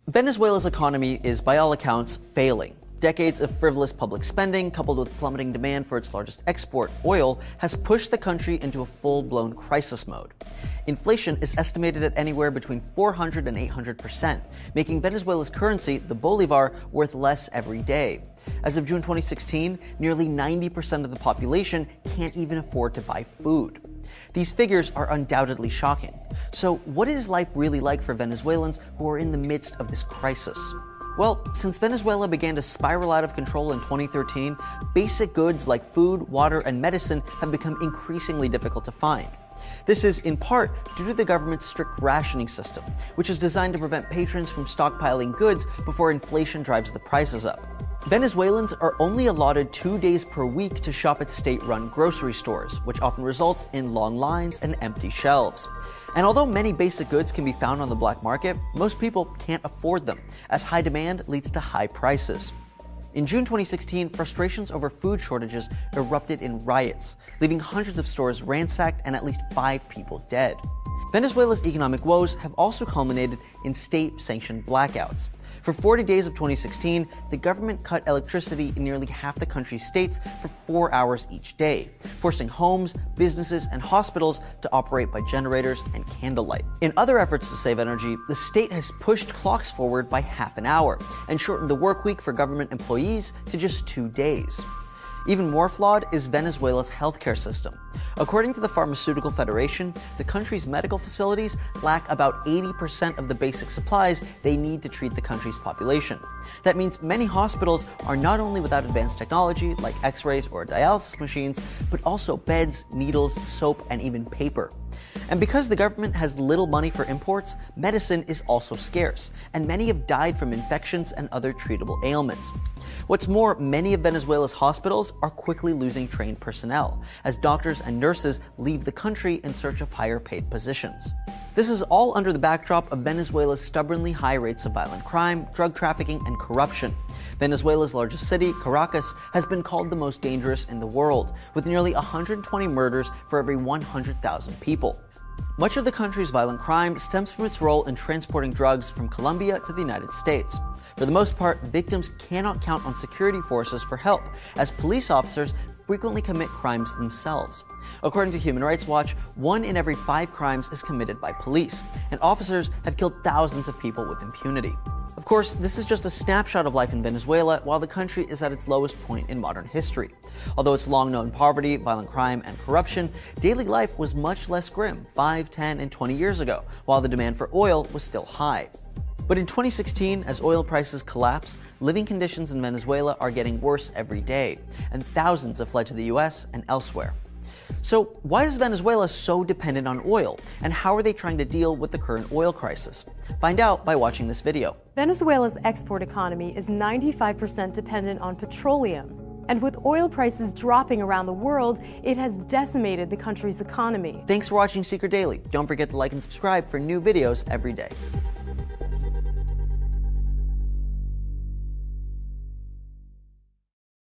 Venezuela's economy is, by all accounts, failing. Decades of frivolous public spending, coupled with plummeting demand for its largest export, oil, has pushed the country into a full-blown crisis mode. Inflation is estimated at anywhere between 400 and 800%, making Venezuela's currency, the bolivar, worth less every day. As of June 2016, nearly 90% of the population can't even afford to buy food. These figures are undoubtedly shocking. So what is life really like for Venezuelans who are in the midst of this crisis? Well, since Venezuela began to spiral out of control in 2013, basic goods like food, water, and medicine have become increasingly difficult to find. This is in part due to the government's strict rationing system, which is designed to prevent patrons from stockpiling goods before inflation drives the prices up. Venezuelans are only allotted 2 days per week to shop at state-run grocery stores, which often results in long lines and empty shelves. And although many basic goods can be found on the black market, most people can't afford them, as high demand leads to high prices. In June 2016, frustrations over food shortages erupted in riots, leaving hundreds of stores ransacked and at least 5 people dead. Venezuela's economic woes have also culminated in state-sanctioned blackouts. For 40 days of 2016, the government cut electricity in nearly half the country's states for 4 hours each day, forcing homes, businesses, and hospitals to operate by generators and candlelight. In other efforts to save energy, the state has pushed clocks forward by half an hour and shortened the work week for government employees to just 2 days. Even more flawed is Venezuela's healthcare system. According to the Pharmaceutical Federation, the country's medical facilities lack about 80% of the basic supplies they need to treat the country's population. That means many hospitals are not only without advanced technology like x-rays or dialysis machines, but also beds, needles, soap, and even paper. And because the government has little money for imports, medicine is also scarce, and many have died from infections and other treatable ailments. What's more, many of Venezuela's hospitals are quickly losing trained personnel, as doctors and nurses leave the country in search of higher paid positions. This is all under the backdrop of Venezuela's stubbornly high rates of violent crime, drug trafficking, and corruption. Venezuela's largest city, Caracas, has been called the most dangerous in the world, with nearly 120 murders for every 100,000 people. Much of the country's violent crime stems from its role in transporting drugs from Colombia to the United States. For the most part, victims cannot count on security forces for help, as police officers frequently commit crimes themselves. According to Human Rights Watch, 1 in every 5 crimes is committed by police, and officers have killed thousands of people with impunity. Of course, this is just a snapshot of life in Venezuela while the country is at its lowest point in modern history. Although it's long known poverty, violent crime, and corruption, daily life was much less grim 5, 10, and 20 years ago, while the demand for oil was still high. But in 2016, as oil prices collapse, living conditions in Venezuela are getting worse every day, and thousands have fled to the US and elsewhere. So why is Venezuela so dependent on oil, and how are they trying to deal with the current oil crisis? Find out by watching this video. Venezuela's export economy is 95% dependent on petroleum. And with oil prices dropping around the world, it has decimated the country's economy. Thanks for watching Secret Daily. Don't forget to like and subscribe for new videos every day.